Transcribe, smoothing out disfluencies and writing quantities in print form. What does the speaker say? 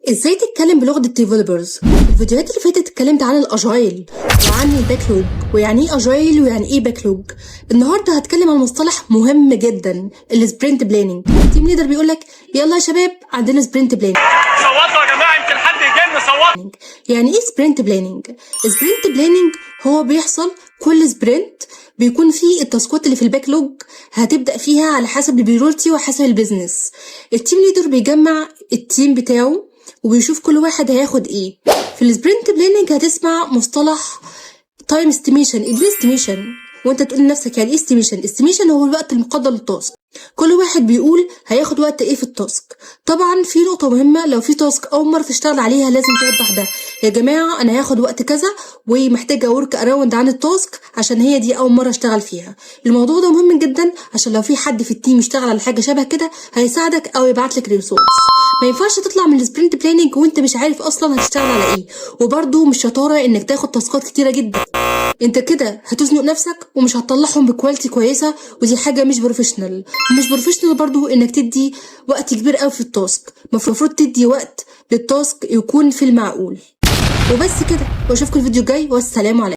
ازاي تتكلم بلغة الديفلوبرز؟ الفيديوهات اللي فاتت اتكلمت عن الاجايل وعن الباكلوج ويعني ايه اجايل ويعني ايه باكلوج. النهارده هتكلم عن مصطلح مهم جدا، السبرنت بلاننج. التيم ليدر بيقول لك يلا يا شباب عندنا سبرنت بلاننج. صوتوا يا جماعه يمكن حد يجي لنا. صوت. يعني ايه سبرنت بلاننج؟ سبرنت بلاننج هو بيحصل كل سبرنت بيكون فيه التاسكات اللي في الباكلوج هتبدا فيها على حسب البريورتي وحسب البيزنس. التيم ليدر بيجمع التيم بتاعه وبيشوف كل واحد هياخد ايه. في السبرنت بلاننج هتسمع مصطلح تايم استيميشن، استيميشن، وانت تقول لنفسك يعني ايه استيميشن؟ استيميشن هو الوقت المقدر للتاسك. كل واحد بيقول هياخد وقت ايه في التاسك. طبعا في نقطه مهمه، لو في تاسك اول مره تشتغل عليها لازم توضح ده، يا جماعه انا هاخد وقت كذا ومحتاجه ورك اراوند عن التاسك عشان هي دي اول مره اشتغل فيها. الموضوع ده مهم جدا عشان لو في حد في التيم يشتغل على حاجه شبه كده هيساعدك او يبعت لك ريسورس. ما ينفعش تطلع من السبرنت بلاننج وانت مش عارف اصلا هتشتغل على ايه، وبرده مش شطاره انك تاخد تاسكات كتيره جدا. انت كده هتزنق نفسك ومش هتطلعهم بكواليتي كويسه، ودي حاجه مش بروفيشنال. مش بروفيشنال برضو انك تدي وقت كبير قوي في التاسك. المفروض تدي وقت للتاسك يكون في المعقول. وبس كده، واشوفكم الفيديو الجاي والسلام عليكم.